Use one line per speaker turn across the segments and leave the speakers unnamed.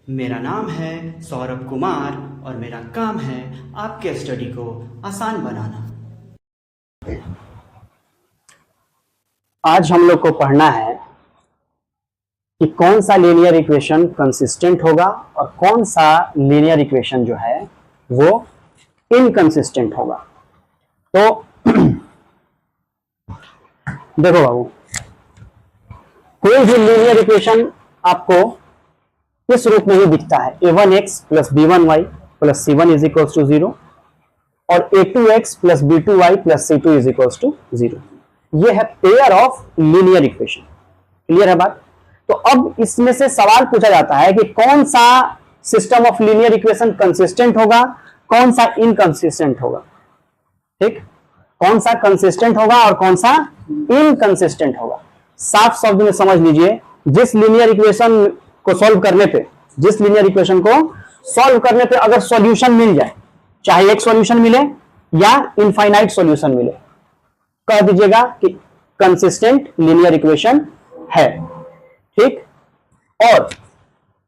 मेरा नाम है सौरभ कुमार और मेरा काम है आपके स्टडी को आसान बनाना।
आज हम लोग को पढ़ना है कि कौन सा लीनियर इक्वेशन कंसिस्टेंट होगा और कौन सा लीनियर इक्वेशन जो है वो इनकंसिस्टेंट होगा। तो देखो बाबू, कोई भी लीनियर इक्वेशन आपको इस रूप में ही दिखता है a1x plus b1y plus c1 is equals to 0 और a2x plus b2y plus c2 is equals to 0। ये है pair of linear equation. Clear है बात? तो अब इसमें से सवाल पूछा जाता है कि कौन सा system of linear equation consistent होगा, कौन सा इनकंसिस्टेंट होगा। ठीक, कौन सा कंसिस्टेंट होगा और कौन सा इनकंसिस्टेंट होगा। साफ शब्द में समझ लीजिए, जिस लीनियर इक्वेशन को सॉल्व करने पे, जिस लीनियर इक्वेशन को सॉल्व करने पे अगर सॉल्यूशन मिल जाए, चाहे एक सॉल्यूशन मिले या इनफाइनाइट सॉल्यूशन मिले, कह दीजिएगा कि कंसिस्टेंट लीनियर इक्वेशन है। ठीक, और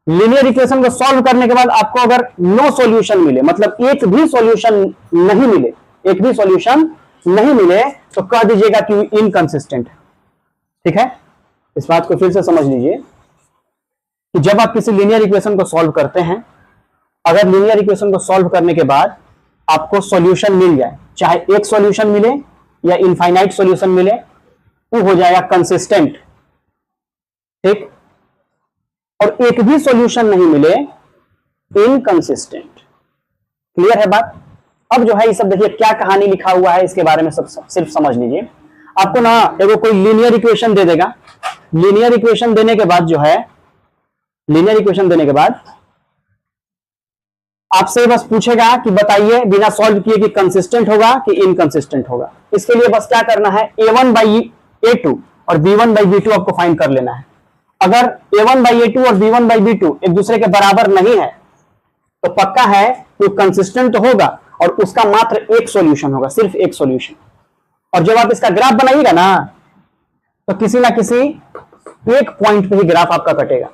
लीनियर इक्वेशन को सॉल्व करने के बाद आपको अगर नो सॉल्यूशन मिले, मतलब एक भी सॉल्यूशन नहीं मिले, एक भी सॉल्यूशन नहीं मिले, तो कह दीजिएगा कि इनकंसिस्टेंट है। ठीक है, इस बात को फिर से समझ लीजिए कि जब आप किसी लीनियर इक्वेशन को सॉल्व करते हैं, अगर लीनियर इक्वेशन को सॉल्व करने के बाद आपको सॉल्यूशन मिल जाए, चाहे एक सॉल्यूशन मिले या इनफाइनाइट सॉल्यूशन मिले, वो हो जाएगा कंसिस्टेंट। ठीक, और एक भी सॉल्यूशन नहीं मिले, इनकंसिस्टेंट। क्लियर है बात? अब जो है ये सब देखिए क्या कहानी लिखा हुआ है, इसके बारे में सब सिर्फ समझ लीजिए। आपको ना एगो कोई लीनियर इक्वेशन दे देगा, लीनियर इक्वेशन देने के बाद जो है, लीनियर इक्वेशन देने के बाद आपसे बस पूछेगा कि बताइए बिना सॉल्व किए कि कंसिस्टेंट होगा कि इनकंसिस्टेंट होगा। इसके लिए बस क्या करना है, a1 बाई a2 और b1 बाई b2 आपको फाइंड कर लेना है। अगर a1 बाई a2 और b1 बाई b2 एक दूसरे के बराबर नहीं है तो पक्का है वो कंसिस्टेंट तो होगा और उसका मात्र एक सॉल्यूशन होगा, सिर्फ एक सॉल्यूशन। और जब आप इसका ग्राफ बनाइएगा ना, तो किसी ना किसी एक पॉइंट पे ही ग्राफ आपका कटेगा।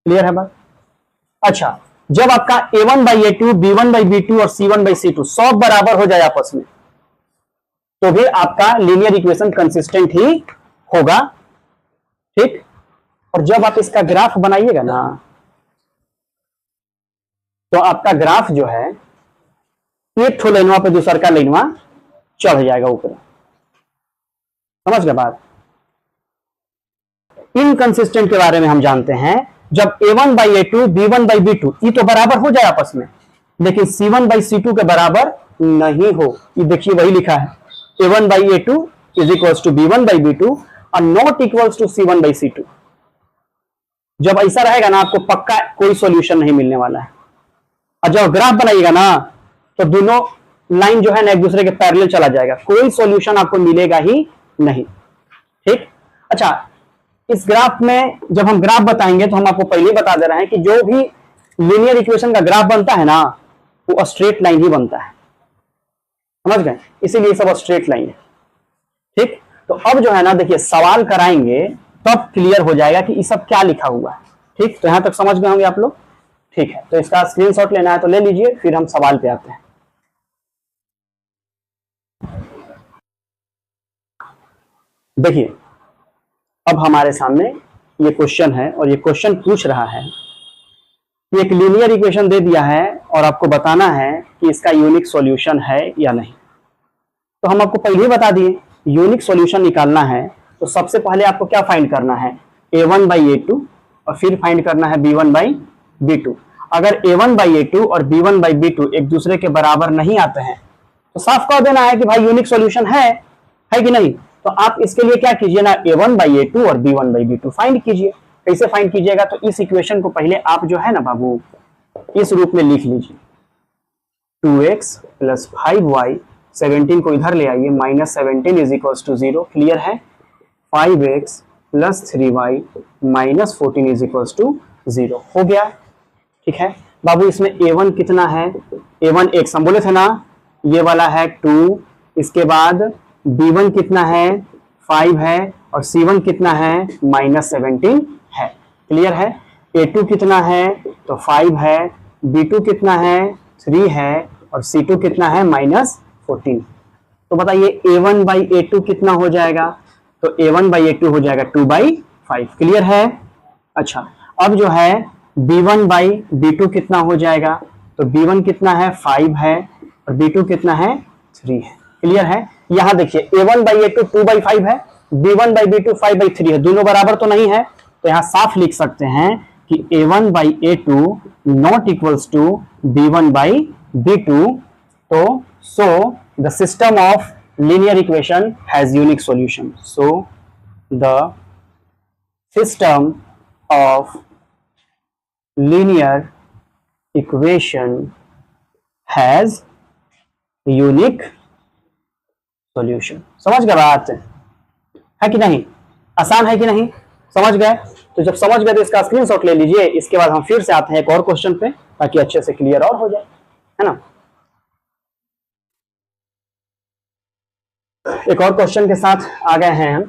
क्लियर है बात? अच्छा, जब आपका a1 by a2, b1 by b2 और c1 बाई c2 सब बराबर हो जाए आपस में, तो भी आपका लीनियर इक्वेशन कंसिस्टेंट ही होगा। ठीक, और जब आप इसका ग्राफ बनाइएगा ना, तो आपका ग्राफ जो है एक ठो लाइनवा पे दूसर का लाइनवा चढ़ जाएगा ऊपर। समझ गए बात? इनकंसिस्टेंट के बारे में हम जानते हैं, जब a1 by a2, b1 by b2 ये तो बराबर हो जाए आपस में, लेकिन c1 बाई c2 के बराबर नहीं हो। ये देखिए वही लिखा है, a1 by a2 is equals to b1 by b2 और not equals to c1 by c2। जब ऐसा रहेगा ना, आपको पक्का कोई सॉल्यूशन नहीं मिलने वाला है। और जब ग्राफ बनाइएगा ना, तो दोनों लाइन जो है ना एक दूसरे के पैरेलल चला जाएगा, कोई सॉल्यूशन आपको मिलेगा ही नहीं। ठीक, अच्छा, इस ग्राफ में जब हम ग्राफ बताएंगे तो हम आपको पहले बता दे रहे हैं कि जो भी लीनियर इक्वेशन का ग्राफ बनता है ना, वो स्ट्रेट लाइन ही बनता है। समझ गए? इसीलिए सब स्ट्रेट लाइन है। ठीक, तो अब जो है ना देखिए, सवाल कराएंगे तब क्लियर हो जाएगा कि ये सब क्या लिखा हुआ है। ठीक, तो यहां तक समझ गए होंगे आप लोग? ठीक है, तो इसका स्क्रीनशॉट लेना है तो ले लीजिए, फिर हम सवाल पे आते हैं। देखिए, अब हमारे सामने ये क्वेश्चन है और ये क्वेश्चन पूछ रहा है कि एक लीनियर इक्वेशन दे दिया है और आपको बताना है कि इसका यूनिक सॉल्यूशन है या नहीं। तो हम आपको पहले ही बता दिए, यूनिक सॉल्यूशन निकालना है तो सबसे पहले आपको क्या फाइंड करना है, a1 बाई a2 और फिर फाइंड करना है b1 बाई b2। अगर a1 बाई a2 और b1 बाई b2 एक दूसरे के बराबर नहीं आते हैं तो साफ कह देना है कि भाई यूनिक सॉल्यूशन है कि नहीं। तो आप इसके लिए क्या कीजिए ना, a1 बाई a2 और b1 बाई b2 फाइंड कीजिए। कैसे फाइंड कीजिएगा, तो इस इक्वेशन को पहले आप जो है ना बाबू इस रूप में लिख लीजिए, 2x प्लस 5y, 17 को इधर ले आइए, minus 17 is equals to 0। Clear है? 5x plus 3y minus 14 is equals to 0 हो गया। ठीक है बाबू, इसमें a1 कितना है, a1 x हम बोले थे ना, ये वाला है 2, इसके बाद b1 कितना है, 5 है, और c1 कितना है, माइनस 17 है। क्लियर है? A2 कितना है, तो 5 है, B2 कितना है, 3 है, और C2 कितना है, -14। तो बताइए A1 बाई A2 कितना हो जाएगा, तो A1 बाई A2 हो जाएगा 2/5। क्लियर है। अच्छा, अब जो है B1 बाई B2 कितना हो जाएगा, तो B1 कितना है, 5 है, और B2 कितना है, 3 है। क्लियर है। यहां देखिए A1 बाई A2 2/5 है, B1 बाई B2 5/3 है, दोनों बराबर तो नहीं है, तो यहां साफ लिख सकते हैं कि A1 by A2 not equals to B1 by B2। तो so the system of linear equation has unique solution. So the system of linear equation has unique solution. समझ गए बात है कि नहीं, आसान है कि नहीं, समझ गए। तो जब समझ गए तो इसका स्क्रीनशॉट ले लीजिए। इसके बाद हम फिर से आते हैं एक और क्वेश्चन पे, ताकि अच्छे से क्लियर और हो जाए, है ना। एक और क्वेश्चन के साथ आ गए हैं हम।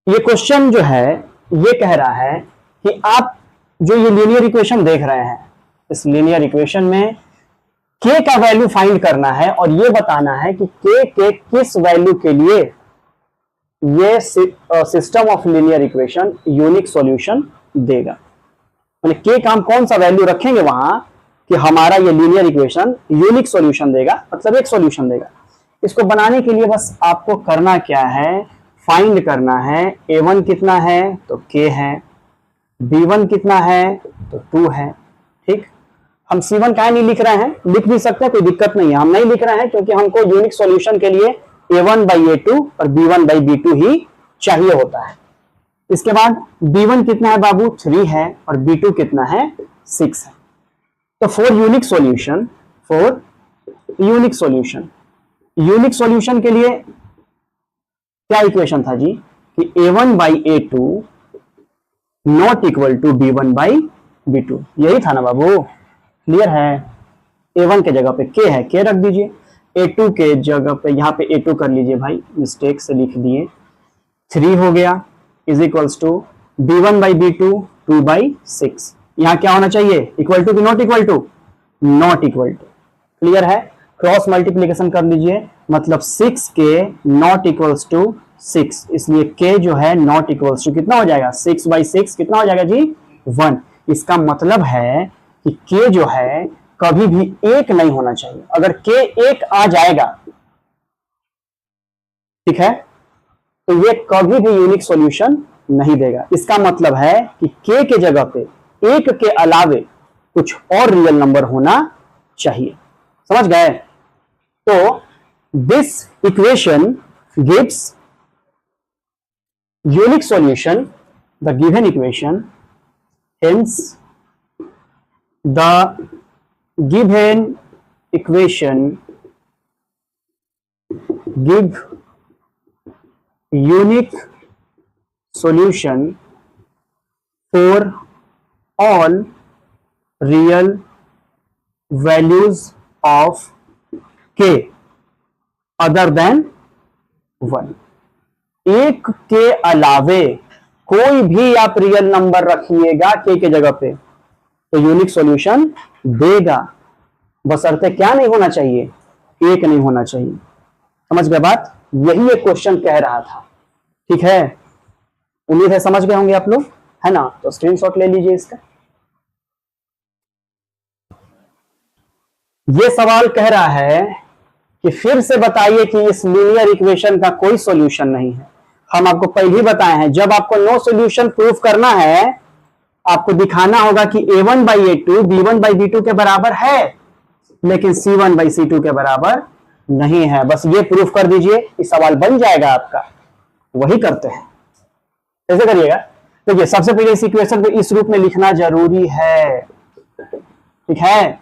ये क्वेश्चन जो है ये कह रहा है कि आप जो ये लीनियर इक्वेशन देख रहे हैं, इस लीनियर इक्वेशन में k का वैल्यू फाइंड करना है और ये बताना है कि k के किस वैल्यू के लिए ये system of linear equation unique solution देगा। मतलब k का हम कौन सा वैल्यू रखेंगे वहां कि हमारा ये लीनियर इक्वेशन यूनिक सॉल्यूशन देगा, मतलब एक सॉल्यूशन देगा। इसको बनाने के लिए बस आपको करना क्या है, फाइंड करना है A1 कितना है, तो k है, B1 कितना है, तो 2 है। ठीक, हम C1 क्या नहीं लिख रहे हैं, लिख भी सकते हैं, कोई दिक्कत नहीं है, हम नहीं लिख रहे हैं क्योंकि हमको यूनिक सॉल्यूशन के लिए A1 बाई A2 और B1 बाई B2 ही चाहिए होता है। इसके बाद B1 कितना है बाबू, 3 है, और B2 कितना है, 6 है। तो for unique solution unique solution के लिए क्या इक्वेशन था जी, कि A1 by A2 not equal to B1 by B2, यही था ना बाबू। क्लियर है। A1 के जगह पे k है, k रख दीजिए, A2 के जगह पे यहाँ पे A2 कर लीजिए भाई, मिस्टेक से लिख दिए, 3 हो गया, is equals to B1 by B2 2/6। यहाँ क्या होना चाहिए, इक्वल टू कि not equal to, not equal to. Clear है। क्रॉस मल्टीप्लीकेशन कर लीजिए, मतलब 6k नॉट इक्वल्स टू 6, इसलिए k जो है नॉट इक्वल्स टू कितना हो जाएगा, 6/6 कितना हो जाएगा जी, 1। इसका मतलब है कि k जो है कभी भी 1 नहीं होना चाहिए। अगर k 1 आ जाएगा, ठीक है, तो ये कभी भी यूनिक सॉल्यूशन नहीं देगा। इसका मतलब है कि k के जगह पे 1 के अलावे कुछ और रियल नंबर होना चाहिए। समझ गए। तो this equation gives unique solution, the given equation, hence the given equation give unique solution for all real values of k other than 1। एक के अलावे कोई भी आप रियल नंबर रखिएगा k के जगह पे तो यूनिक सॉल्यूशन देगा, बशर्ते क्या नहीं होना चाहिए, 1 नहीं होना चाहिए। समझ गए बात, यही एक क्वेश्चन कह रहा था। ठीक है, उम्मीद है समझ गए होंगे आप लोग, है ना। तो स्क्रीनशॉट ले लीजिए इसका। ये सवाल कह रहा है कि फिर से बताइए कि इस लीनियर इक्वेशन का कोई सॉल्यूशन नहीं है। हम आपको पहले ही बताए हैं, जब आपको नो सॉल्यूशन प्रूफ करना है, आपको दिखाना होगा कि A1 by A2 B1 by B2 के बराबर है, लेकिन C1 बाई C2 के बराबर नहीं है। बस ये प्रूफ कर दीजिए, ये सवाल बन जाएगा आपका। वही करते हैं, कैसे करिएगा। देखिए, सबसे पहले इस इक्वेशन को इस रूप में लिखना जरूरी है। ठीक है,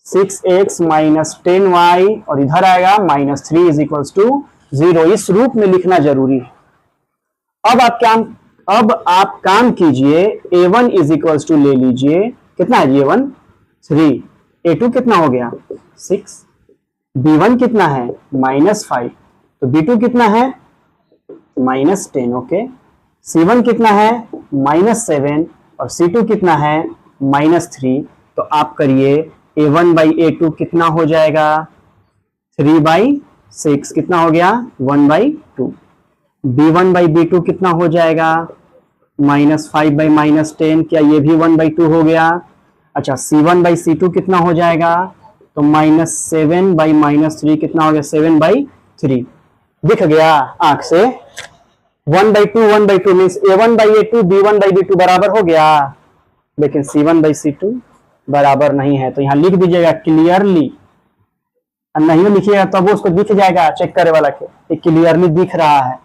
6x माइनस 10y और इधर आएगा -3 इज इक्वल्स टू 0, इस रूप में लिखना जरूरी है। अब आप काम कीजिए, A1 इज इक्वल्स टू ले लीजिए, कितना है A1 3, A2 कितना हो गया 6, B1 कितना है -5, तो B2 कितना है -10, ओके। C1 कितना है -7, और C2 कितना है -3, तो आप करिए A1 बाई A2 कितना हो जाएगा 3/6, कितना हो गया 1/2। B1 बाई B2 कितना हो जाएगा -5 बाई -10, क्या ये भी 1/2 हो गया। अच्छा C1 बाई C2 कितना हो जाएगा, तो -7 बाई -3 कितना हो गया 7/3। दिख गया आंख से 1/2 means A1 by A2 B1 by B2 बराबर हो गया, लेकिन C1 बाई C2 बराबर नहीं है। तो यहां लिख दीजिएगा क्लियरली, नहीं लिखिएगा तब उसको दिख जाएगा चेक करे वाला के क्लियरली दिख रहा है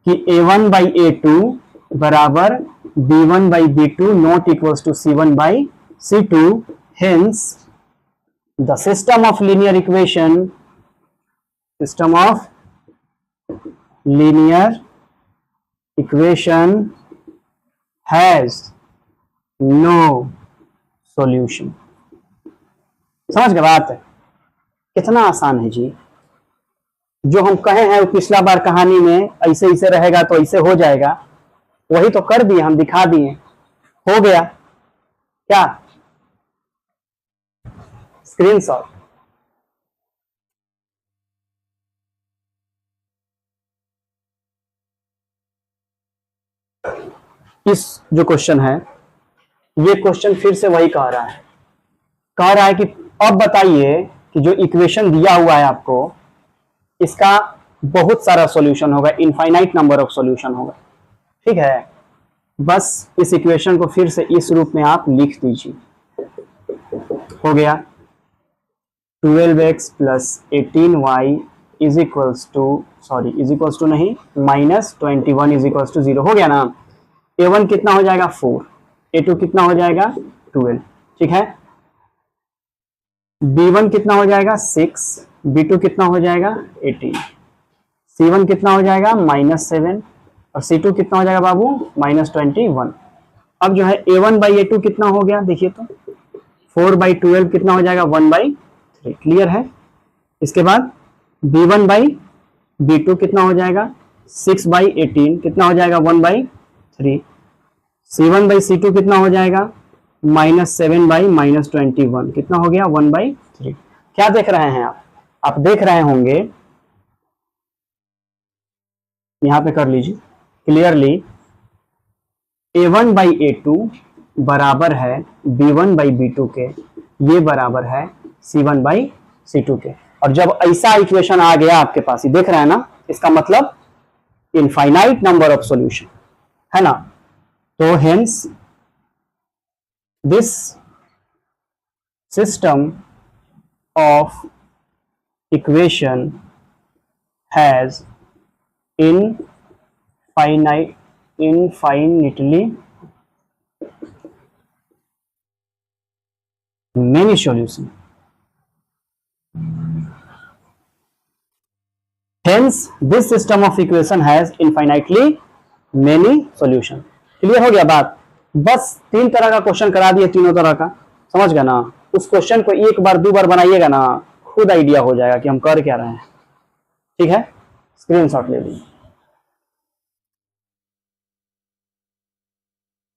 कि A1 बाई A2 बराबर B1 by B2 not equals to C1 by C2। Hence the system of linear equation, system of linear equation has no solution. समझ गए बात? कितना आसान है जी। जो हम कहे हैं वो पिछला बार कहानी में ऐसे ऐसे रहेगा तो ऐसे हो जाएगा, वही तो कर दिए, हम दिखा दिए, हो गया। क्या स्क्रीनशॉट। इस जो क्वेश्चन है, ये क्वेश्चन फिर से वही कह रहा है कि अब बताइए कि जो इक्वेशन दिया हुआ है आपको, इसका बहुत सारा सॉल्यूशन होगा, इनफाइनाइट नंबर ऑफ सॉल्यूशन होगा। ठीक है, बस इस इक्वेशन को फिर से इस रूप में आप लिख दीजिए। हो गया 12x plus 18y is equals to नहीं -21 इज इक्वल्स टू 0। हो गया ना। A1 कितना हो जाएगा 4, A2 कितना हो जाएगा 12। ठीक है, B1 कितना हो जाएगा 6, B2 कितना हो जाएगा 18, C1 कितना हो जाएगा -7 और C2 कितना हो जाएगा बाबू -21। अब जो है A1 बाई A2 कितना हो गया देखिए तो 4/12 कितना हो जाएगा 1/3। क्लियर है। इसके बाद B1 बाई B2 कितना हो जाएगा 6/18 कितना हो जाएगा 1/3। C1 बाई C2 कितना हो जाएगा -7 बाई -21 कितना हो गया 1/3। क्या देख रहे हैं आप देख रहे होंगे, यहां पे कर लीजिए क्लियरली, A1 बाई A2 बराबर है B1 बाई B2 के, ये बराबर है C1 बाई C2 के। और जब ऐसा इक्वेशन आ गया आपके पास, ये देख रहे हैं ना, इसका मतलब इनफाइनाइट नंबर ऑफ सॉल्यूशन है ना। तो hence this system of equation has infinitely many solutions. Hence this system of equation has infinitely many solutions. Clear हो गया बात? बस 3 तरह का क्वेश्चन करा दिए, तीनों तरह का, समझ गया ना। उस क्वेश्चन को एक बार 2 बार बनाइएगा ना, खुद आइडिया हो जाएगा कि हम कर क्या रहे हैं। ठीक है, स्क्रीनशॉट ले लीजिए।